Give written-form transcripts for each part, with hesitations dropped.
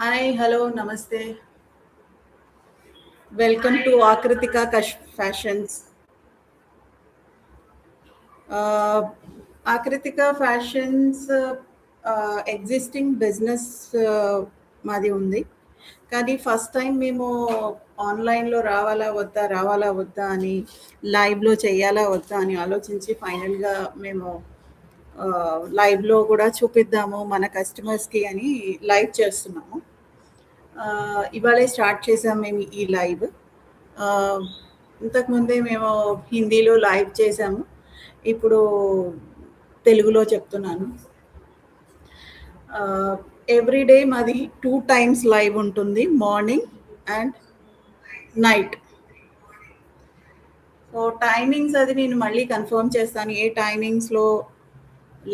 Hi, hello, namaste. Welcome to Akritika Fashions. Uh, Akritika Fashions existing business మాది ఉంది. కానీ first time మేము ఆన్లైన్లో రావాలా వద్దా అని లైవ్లో చేయాలా వద్దా అని ఆలోచించి ఫైనల్గా మేము లైవ్లో కూడా చూపిద్దాము మన కస్టమర్స్కి అని లైవ్ చేస్తున్నాము. ఇవాళే స్టార్ట్ చేసాం మేము ఈ లైవ్. ఇంతకుముందే మేము హిందీలో లైవ్ చేసాము. ఇప్పుడు తెలుగులో చెప్తున్నాను. ఎవ్రీడే మాది 2 టైమ్స్ లైవ్ ఉంటుంది, morning and night. So timings అది నేను మళ్ళీ కన్ఫర్మ్ చేస్తాను ఏ టైమింగ్స్లో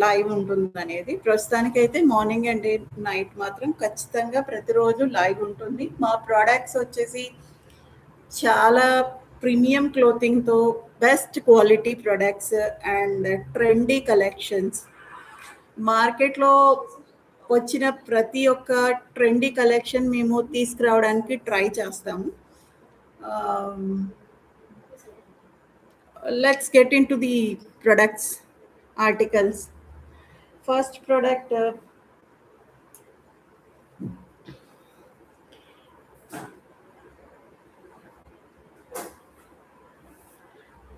లైవ్ ఉంటుంది అనేది. ప్రస్తుతానికైతే మార్నింగ్ అండ్ నైట్ మాత్రం ఖచ్చితంగా ప్రతిరోజు లైవ్ ఉంటుంది. మా ప్రోడక్ట్స్ వచ్చేసి చాలా ప్రీమియం క్లోతింగ్తో best quality products and trendy collections. మార్కెట్లో వచ్చిన ప్రతి ఒక్క ట్రెండీ కలెక్షన్ మేము తీసుకురావడానికి ట్రై చేస్తాము. Let's get in to the products articles. First product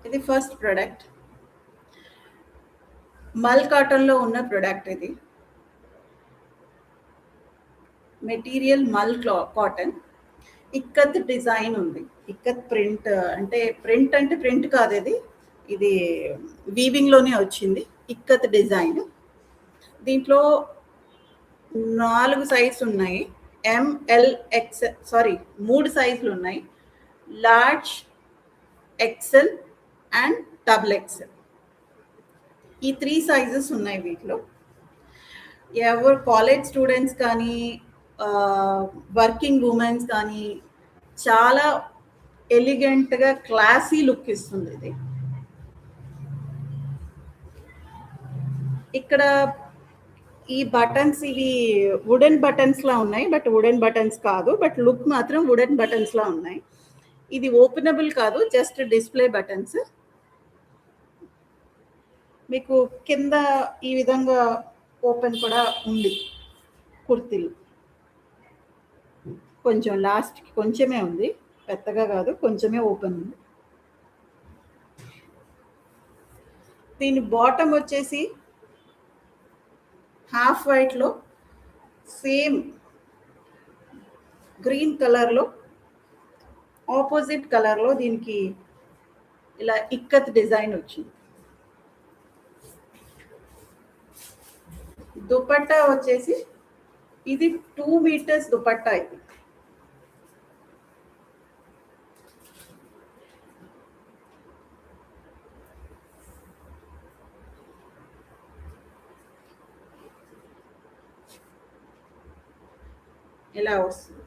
ఇది ఫస్ట్ ప్రోడక్ట్ మల్ కాటన్లో ఉన్న ప్రోడక్ట్. ఇది మెటీరియల్ మల్ కాటన్, ఇక్కత్ డిజైన్ ఉంది. ఇక్కత్ ప్రింట్ అంటే ప్రింట్ కాదు, ఇది వీవింగ్లోనే వచ్చింది. ఇక్కత్ డిజైన్. దీంట్లో 4 సైజులు ఉన్నాయి. ఎంఎల్ ఎక్సెల్ 3 సైజులు ఉన్నాయి. Large, XL and double XL. ఈ 3 సైజెస్ ఉన్నాయి వీటిలో. ఎవరు కాలేజ్ స్టూడెంట్స్ కానీ వర్కింగ్ ఉమెన్స్ కానీ చాలా ఎలిగెంట్గా క్లాసీ లుక్ ఇస్తుంది ఇది. ఇక్కడ ఈ బటన్స్ ఇవి వుడెన్ బటన్స్ లా ఉన్నాయి, బట్ వుడెన్ బటన్స్ కాదు, బట్ లుక్ మాత్రం వుడెన్ బటన్స్ లా ఉన్నాయి. ఇది ఓపెనబుల్ కాదు, జస్ట్ డిస్ప్లే బటన్స్. మీకు కింద ఈ విధంగా ఓపెన్ కూడా ఉంది. కుర్తీలు కొంచెం లాస్ట్కి కొంచెమే ఉంది, పెద్దగా కాదు, కొంచెమే ఓపెన్ ఉంది. దీని బాటమ్ వచ్చేసి హాఫ్ వైట్లో సేమ్ గ్రీన్ కలర్లో ఆపోజిట్ కలర్లో దీనికి ఇలా ఇక్కత్ డిజైన్ వచ్చింది. దుపట్టా వచ్చేసి ఇది 2 మీటర్స్ దుపట్టా. ఇది ఇలా వస్తుంది.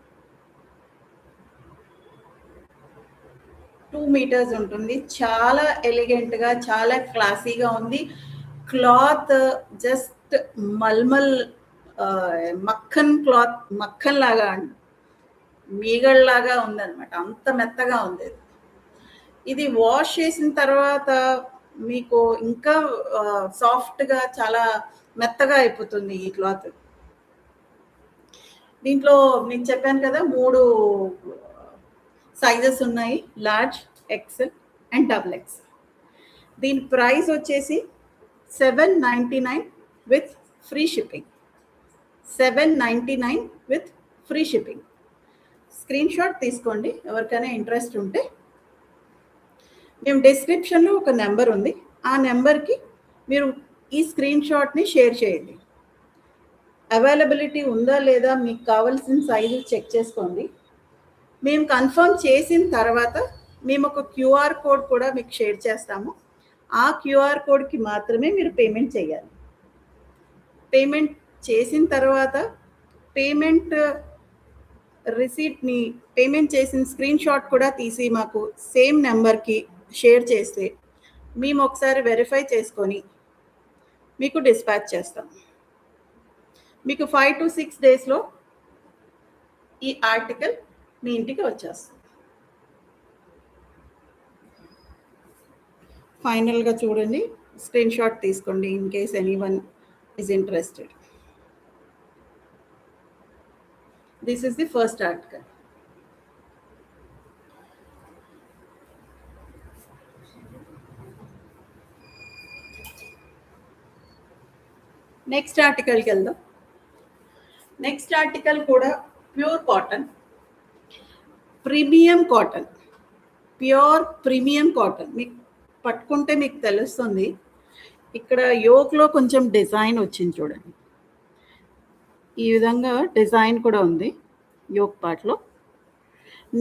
2 మీటర్స్ ఉంటుంది. చాలా ఎలిగెంట్గా, చాలా క్లాసీగా ఉంది. క్లాత్ జస్ట్ మల్మల్ మక్కన్ క్లాత్, మక్కన్ లాగా, మీగళ్ళలాగా ఉందన్నమాట. అంత మెత్తగా ఉంది. ఇది వాష్ చేసిన తర్వాత మీకు ఇంకా సాఫ్ట్గా, చాలా మెత్తగా అయిపోతుంది ఈ క్లాత్. దీంట్లో నేను చెప్పాను కదా 3 సైజెస్ ఉన్నాయి, large, XL and double XL. దీని ప్రైస్ వచ్చేసి $799 with free shipping. $799 with free shipping. Screen shot తీసుకోండి ఎవరికైనా ఇంట్రెస్ట్ ఉంటే. మేము డిస్క్రిప్షన్లో ఒక నెంబర్ ఉంది, ఆ నెంబర్కి మీరు ఈ స్క్రీన్ షాట్ని షేర్ చేయండి. అవైలబిలిటీ ఉందా లేదా మీకు కావాల్సిన సైజు చెక్ చేసుకోండి. మేము కన్ఫర్మ్ చేసిన తర్వాత మేము ఒక క్యూఆర్ కోడ్ కూడా మీకు షేర్ చేస్తాము. ఆ క్యూఆర్ కోడ్కి మాత్రమే మీరు పేమెంట్ చేయాలి. పేమెంట్ చేసిన తర్వాత పేమెంట్ రిసీట్ని, పేమెంట్ చేసిన స్క్రీన్ షాట్ కూడా తీసి మాకు సేమ్ నెంబర్కి షేర్ చేస్తే మేము ఒకసారి వెరిఫై చేసుకొని మీకు డిస్పాచ్ చేస్తాం. మీకు 5 to 6 డేస్లో ఈ ఆర్టికల్ మీ ఇంటికి వచ్చేస్తుంది. ఫైనల్గా చూడండి, స్క్రీన్ షాట్ తీసుకోండి in case anyone is interested. This is the first article. Next ఆర్టికల్కి వెళ్దాం. నెక్స్ట్ ఆర్టికల్ కూడా pure cotton, premium cotton, pure premium cotton. మీకు పట్టుకుంటే మీకు తెలుస్తుంది. ఇక్కడ యోక్లో కొంచెం డిజైన్ వచ్చింది చూడండి, ఈ విధంగా డిజైన్ కూడా ఉంది యోక్ పార్ట్లో.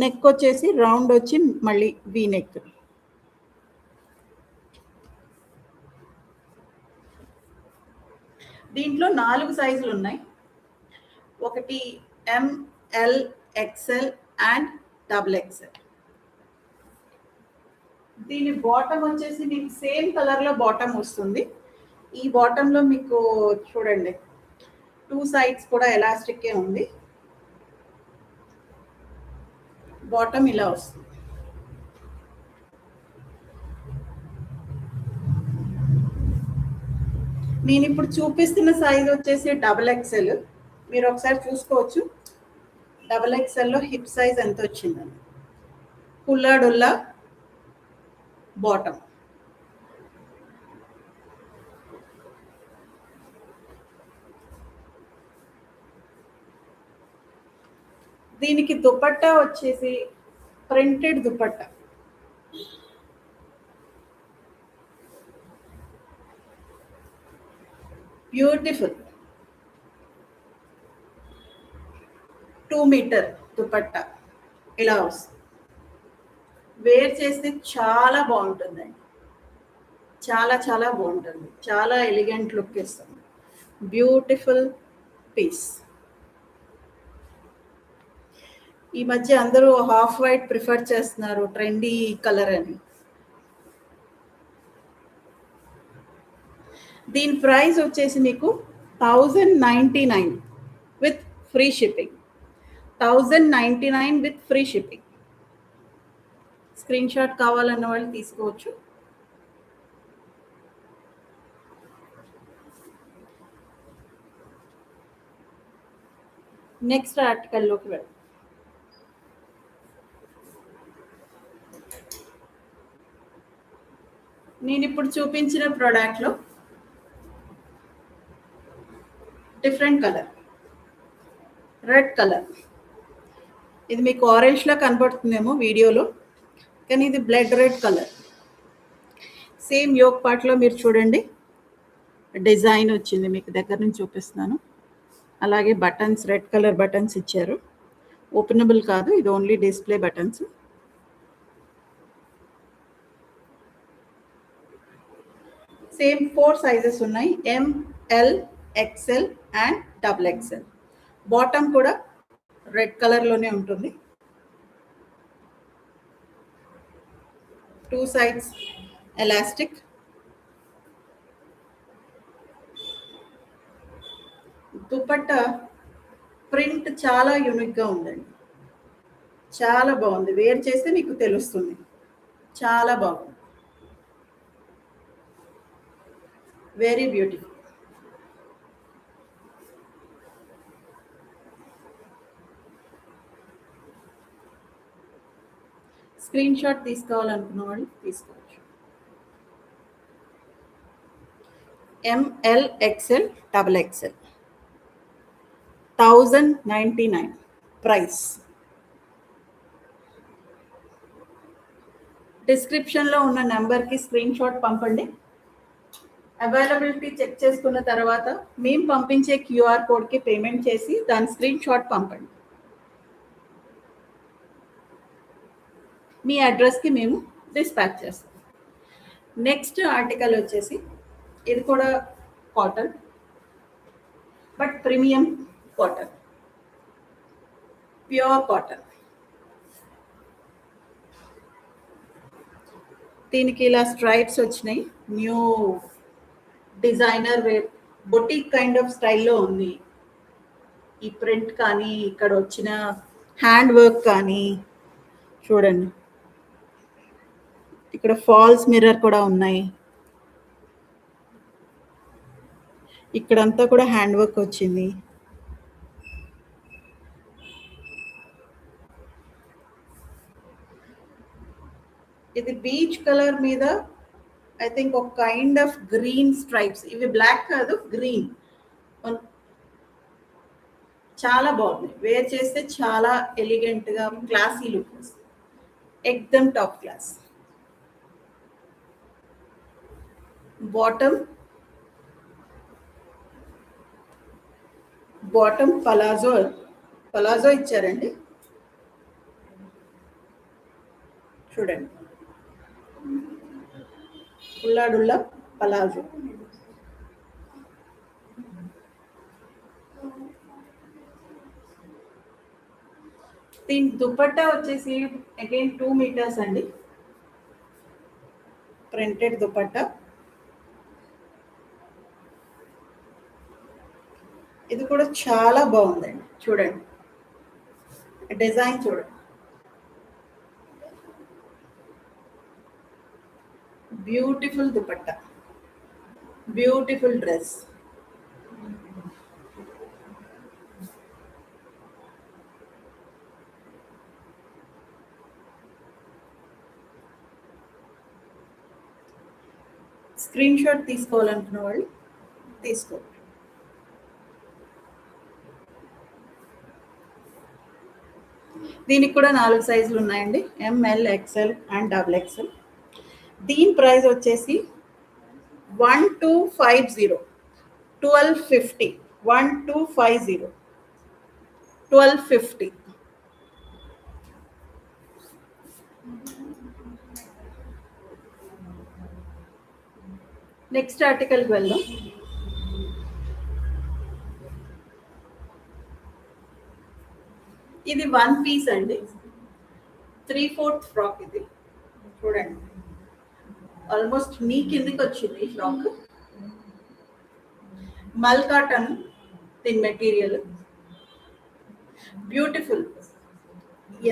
నెక్ వచ్చేసి రౌండ్ వచ్చి మళ్ళీ వీ నెక్. దీంట్లో 4 సైజులు ఉన్నాయి. ఒకటి ML, XL అండ్ XXL. దీని బాటమ్ వచ్చేసి మీకు సేమ్ కలర్లో బాటమ్ వస్తుంది. ఈ బాటంలో మీకు చూడండి 2 సైడ్స్ కూడా ఎలాస్టిక్కే ఉంది. బాటమ్ ఇలా వస్తుంది. నేను ఇప్పుడు చూపిస్తున్న సైజ్ వచ్చేసి XXL. మీరు ఒకసారి చూసుకోవచ్చు XXLలో హిప్ సైజ్ ఎంత వచ్చిందని. కుల్లా డొల్లా బాటమ్. దీనికి దుపట్టా వచ్చేసి printed dupatta. Beautiful 2 metre dupatta ఇలా వస్తుంది. వేర్ చేస్తే చాలా బాగుంటుందండి, చాలా చాలా బాగుంటుంది, చాలా ఎలిగెంట్ లుక్ ఇస్తుంది. Beautiful piece. ఈ మధ్య అందరూ హాఫ్ వైట్ ప్రిఫర్ చేస్తున్నారు, ట్రెండీ కలర్ అని. దీని ప్రైస్ వచ్చేసి మీకు 1099 with free shipping. 1099 with free shipping. Screen shot కావాలన్న వాళ్ళు తీసుకోవచ్చు. నెక్స్ట్ ఆర్టికల్లోకి వెళ్దాం. నేను ఇప్పుడు చూపించిన ప్రోడక్ట్లో డిఫరెంట్ కలర్, రెడ్ కలర్. ఇది మీకు ఆరెంజ్లా కనబడుతుందేమో వీడియోలో, కానీ ఇది blood red colour. Same yoke పార్ట్లో మీరు చూడండి డిజైన్ వచ్చింది, మీకు దగ్గర నుంచి చూపిస్తున్నాను. అలాగే బటన్స్, రెడ్ కలర్ బటన్స్ ఇచ్చారు. ఓపెనబుల్ కాదు, ఇది only display buttons. Same 4 sizes ఉన్నాయి, ML, XL అండ్ XXL. బాటమ్ కూడా రెడ్ కలర్లోనే ఉంటుంది. 2 సైడ్స్ ఎలాస్టిక్. దుపట్టా ప్రింట్ చాలా యూనిక్గా ఉందండి, చాలా బాగుంది. వేర్ చేస్తే మీకు తెలుస్తుంది, చాలా బాగుంది, వెరీ బ్యూటిఫుల్. స్క్రీన్ షాట్ తీసుకోవాలనుకున్న వాళ్ళు తీసుకోవచ్చు. ML, XL, XXL. 1099 ప్రైస్. డిస్క్రిప్షన్లో ఉన్న నెంబర్కి స్క్రీన్ షాట్ పంపండి. అవైలబిలిటీ చెక్ చేసుకున్న తర్వాత మేము పంపించే QR కోడ్కి పేమెంట్ చేసి దాని స్క్రీన్ షాట్ పంపండి. మీ అడ్రస్కి మేము డిస్పాచ్ చేస్తాం. నెక్స్ట్ ఆర్టికల్ వచ్చేసి ఇది కూడా cotton, but premium cotton, pure cotton. దీనికి ఇలా స్ట్రైప్స్ వచ్చినాయి. New designer wear, boutique kind of స్టైల్లో ఉంది. ఈ ప్రింట్ కానీ ఇక్కడ వచ్చిన హ్యాండ్ వర్క్ కానీ చూడండి, ఇక్కడ ఫాల్స్ మిర్రర్ కూడా ఉన్నాయి. ఇక్కడంతా కూడా హ్యాండ్ వర్క్ వచ్చింది. ఇది బీచ్ కలర్ మీద ఐ థింక్ ఒక కైండ్ ఆఫ్ గ్రీన్ స్ట్రైప్స్, ఇవి బ్లాక్ కాదు గ్రీన్, చాలా బాగుంది. వేర్ చేస్తే చాలా ఎలిగెంట్గా క్లాసీ లుక్ వస్తుంది, ఎక్దమ్ టాప్ క్లాస్. బాటమ్ పలాజో ఇచ్చారండి. చూడండి, ఉల్లాడుల్లా పలాజో. దీని దుపట్టా వచ్చేసి అగైన్ 2 మీటర్స్ అండి, ప్రింటెడ్ దుపట్టా. ఇది కూడా చాలా బాగుందండి. చూడండి డిజైన్, చూడండి beautiful dupatta, beautiful dress. Screen shot తీసుకోవాలనుకున్న వాళ్ళు తీసుకోండి. దీనికి కూడా 4 సైజులు ఉన్నాయండి, ML, XL and double XL. దీని ప్రైస్ వచ్చేసి 1250, 1250, 1250, 1250. నెక్స్ట్ ఆర్టికల్కి వెళ్దాం. ఇది 1 పీస్ అండి, 3/4 ఫ్రాక్. ఇది చూడండి, ఆల్మోస్ట్ నీ కిందికి వచ్చింది ఫ్రాక్. మల్ కాటన్ దీని మెటీరియల్, బ్యూటిఫుల్.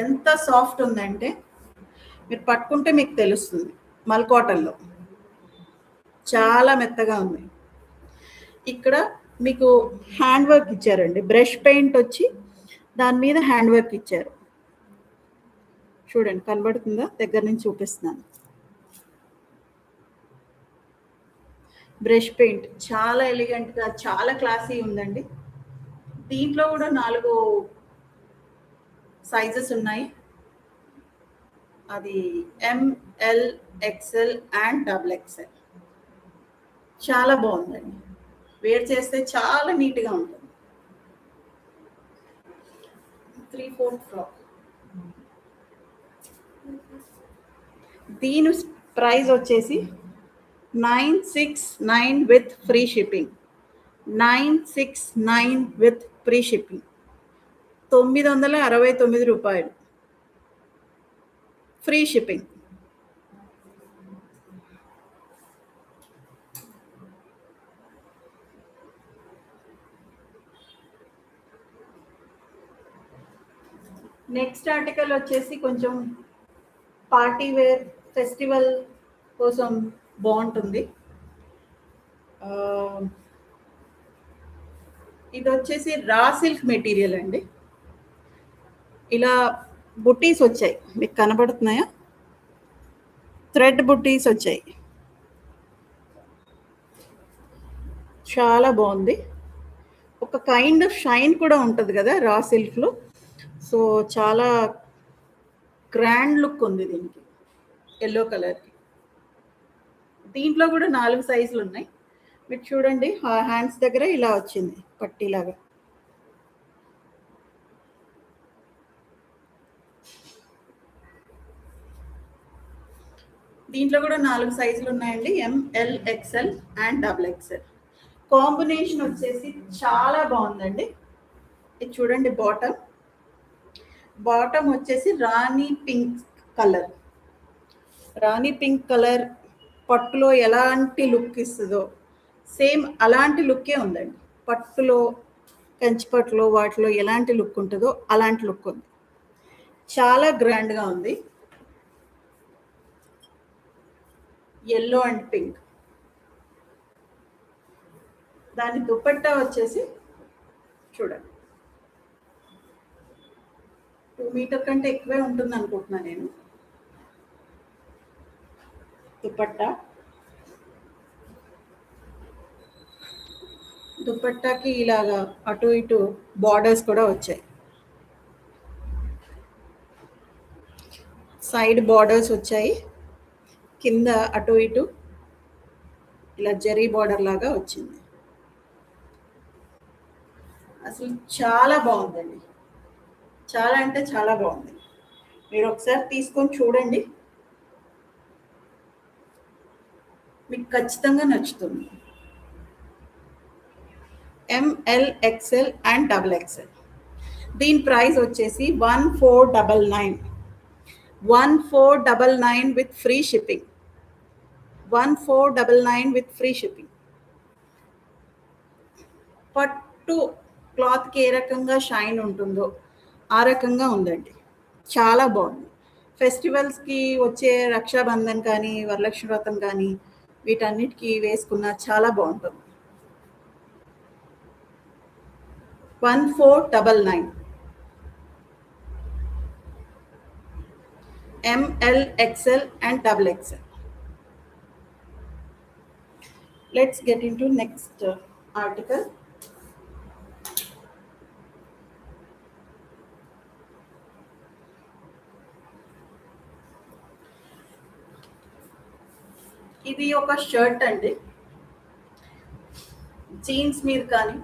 ఎంత సాఫ్ట్ ఉందంటే మీరు పట్టుకుంటే మీకు తెలుస్తుంది. మల్ కాటన్లో చాలా మెత్తగా ఉంది. ఇక్కడ మీకు హ్యాండ్ వర్క్ ఇచ్చారండి, బ్రష్ పెయింట్ వచ్చి దాని మీద హ్యాండ్ వర్క్ ఇచ్చారు. చూడండి, కనబడుతుందా? దగ్గర నుంచి చూపిస్తున్నాను. బ్రష్ పెయింట్ చాలా ఎలిగెంట్గా, చాలా క్లాసీ ఉందండి. దీంట్లో కూడా 4 సైజెస్ ఉన్నాయి. అది ML, XL and double XL. చాలా బాగుందండి, వేర్ చేస్తే చాలా నీట్గా ఉంటుంది. 3/4 ఫ్రాక్. దీని ప్రైస్ వచ్చేసి 969 with free shipping. 969 with free shipping, 969 రూపాయలు ఫ్రీ షిప్పింగ్. నెక్స్ట్ ఆర్టికల్ వచ్చేసి కొంచెం పార్టీ వేర్, ఫెస్టివల్ కోసం బాగుంటుంది. ఇది వచ్చేసి రా సిల్క్ మెటీరియల్ అండి. ఇలా బుట్టీస్ వచ్చాయి, మీకు కనబడుతున్నాయా? థ్రెడ్ బుట్టీస్ వచ్చాయి, చాలా బాగుంది. ఒక కైండ్ ఆఫ్ షైన్ కూడా ఉంటుంది కదా రా సిల్క్లో. సో చాలా గ్రాండ్ లుక్ ఉంది దీనికి, ఎల్లో కలర్కి. దీంట్లో కూడా 4 సైజులు ఉన్నాయి. మీరు చూడండి, హ్యాండ్స్ దగ్గర ఇలా వచ్చింది పట్టీలాగా. దీంట్లో కూడా 4 సైజులు ఉన్నాయండి, ML, XL and double XL. Combination వచ్చేసి చాలా బాగుందండి. ఇది చూడండి, బాటమ్ వచ్చేసి రాణి పింక్ కలర్ పట్టులో ఎలాంటి లుక్ ఇస్తుందో సేమ్ అలాంటి లుక్కే ఉందండి. పట్టులో, కంచిపట్టులో వాటిలో ఎలాంటి లుక్ ఉంటుందో అలాంటి లుక్ ఉంది. చాలా గ్రాండ్గా ఉంది. Yellow and pink. దాని దుపట్టా వచ్చేసి చూడండి 2 మీటర్ కంటే ఎక్కువే ఉంటుంది అనుకుంటున్నా నేను. దుపట్టాకి ఇలాగా అటు ఇటు బార్డర్స్ కూడా వచ్చాయి. సైడ్ బార్డర్స్ వచ్చాయి, కింద అటు ఇటు ఇలా జరీ బార్డర్ లాగా వచ్చింది. అసలు చాలా బాగుందండి, చాలా అంటే చాలా బాగుంది. మీరు ఒకసారి తీసుకొని చూడండి, మీకు ఖచ్చితంగా నచ్చుతుంది. ML, XL అండ్ XXL. దీని ప్రైస్ వచ్చేసి 1499. 1499 with free shipping. 1499 with free shipping. పట్టు క్లాత్కి ఏ రకంగా షైన్ ఉంటుందో ఆ రకంగా ఉందండి, చాలా బాగుంది. ఫెస్టివల్స్కి వచ్చే రక్షాబంధన్ కానీ వరలక్ష్మి వ్రతం కానీ వీటన్నిటికీ వేసుకున్న చాలా బాగుంటుంది. 1499. ML, XL and XXL. Let's get into next article. ఇది ఒక షర్ట్ అండి, జీన్స్ మీద కానీ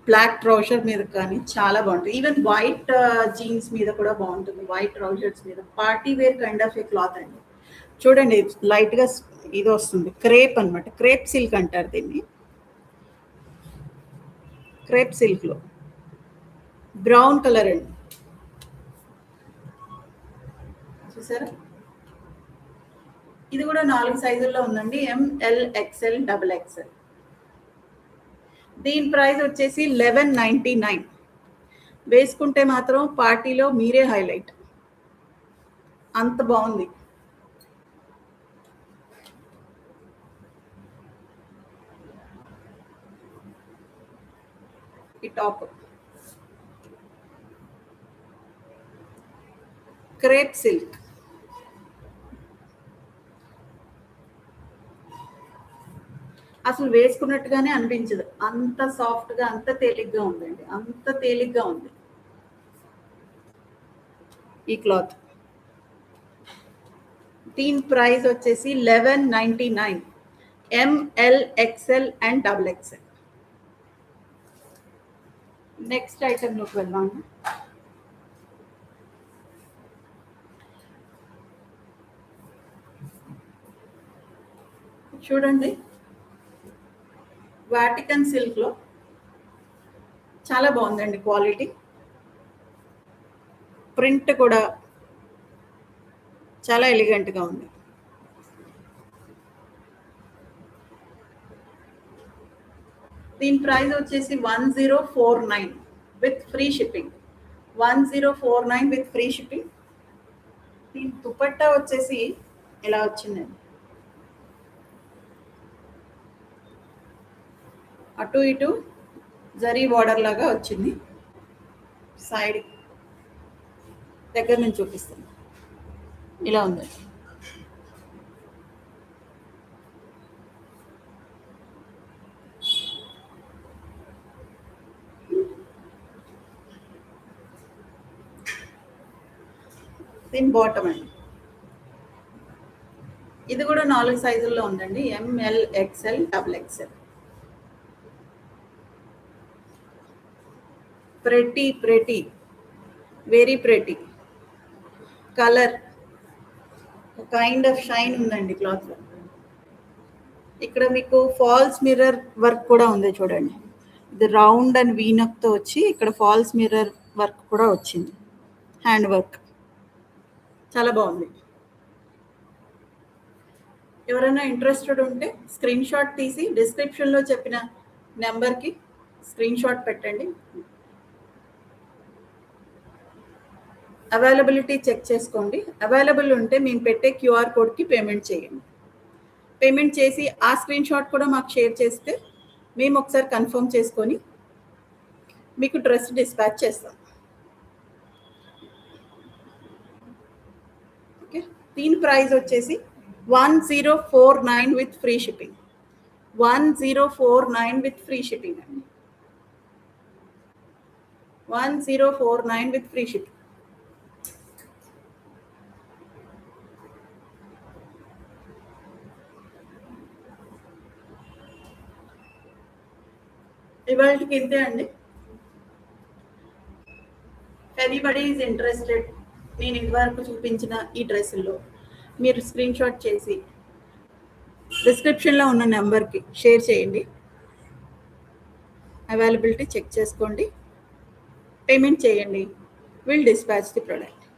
బ్లాక్ ట్రౌజర్ మీద కానీ చాలా బాగుంటుంది. ఈవెన్ వైట్ జీన్స్ మీద కూడా బాగుంటుంది, వైట్ ట్రౌజర్స్ మీద. Party wear kind of a cloth అండి. చూడండి లైట్గా ఇది వస్తుంది, క్రేప్ అనమాట. క్రేప్ సిల్క్ అంటారు దీన్ని. క్రేప్ సిల్క్లో బ్రౌన్ కలర్ అండి, చూసారా? ఇది కూడా 4 సైజుల్లో ఉందండి, ML, XL, XXL. దీని ప్రైస్ వచ్చేసి 1199. వేసుకుంటే మాత్రం పార్టీలో మీరే హైలైట్, అంత బాగుంది. ఈ టాప్ క్రేప్ సిల్క్. అసలు వేసుకున్నట్టుగానే అనిపించదు, అంత సాఫ్ట్గా, అంత తేలిగ్గా ఉందండి, అంత తేలిగ్గా ఉంది ఈ క్లాత్. దీని ప్రైస్ వచ్చేసి 1199. ML, XL అండ్ XXL. నెక్స్ట్ ఐటెంలోకి వెళ్దాం. చూడండి, వాటికన్ సిల్క్లో చాలా బాగుందండి క్వాలిటీ. ప్రింట్ కూడా చాలా ఎలిగెంట్గా ఉంది. దీని ప్రైస్ వచ్చేసి 1049 with free shipping. 1049 with free shipping. దీని దుపట్టా వచ్చేసి ఇలా వచ్చిందండి, అటు ఇటు జరీ బార్డర్ లాగా వచ్చింది. సైడ్ దగ్గర నుంచి చూపిస్తాను, ఇలా ఉందండి. దీని బాటమ్ అండి, ఇది కూడా 4 సైజుల్లో ఉందండి, ML, XL, XXL. Pretty, very pretty colour, kind of shine ఉందండి క్లాత్లో. ఇక్కడ మీకు ఫాల్స్ మిర్రర్ వర్క్ కూడా ఉంది చూడండి. ఇది రౌండ్ అండ్ వీనక్తో వచ్చి ఇక్కడ ఫాల్స్ మిర్రర్ వర్క్ కూడా వచ్చింది, హ్యాండ్ వర్క్. చాలా బాగుంది. ఎవరైనా ఇంట్రెస్టెడ్ ఉంటే స్క్రీన్ షాట్ తీసి డిస్క్రిప్షన్లో చెప్పిన నెంబర్కి స్క్రీన్ షాట్ పెట్టండి. అవైలబిలిటీ చెక్ చేసుకోండి. అవైలబుల్ ఉంటే మేము పెట్టే క్యూఆర్ కోడ్కి పేమెంట్ చేయండి. పేమెంట్ చేసి ఆ స్క్రీన్ షాట్ కూడా మాకు షేర్ చేస్తే మేము ఒకసారి కన్ఫర్మ్ చేసుకొని మీకు డ్రెస్ డిస్పాచ్ చేస్తాం. ఓకే, దీని ప్రైస్ వచ్చేసి 1049 with free shipping. 1049 with free shipping అండి. 1049 విత్ ఫ్రీ షిప్పింగ్. ఇవాళకి ఇంతే అండి. ఎనీబడీ ఈజ్ ఇంట్రెస్టెడ్, నేను ఇంతవరకు చూపించిన ఈ డ్రెస్సుల్లో మీరు స్క్రీన్ షాట్ చేసి డిస్క్రిప్షన్లో ఉన్న నెంబర్కి షేర్ చేయండి. అవైలబిలిటీ చెక్ చేసుకోండి, పేమెంట్ చేయండి. Will dispatch the product.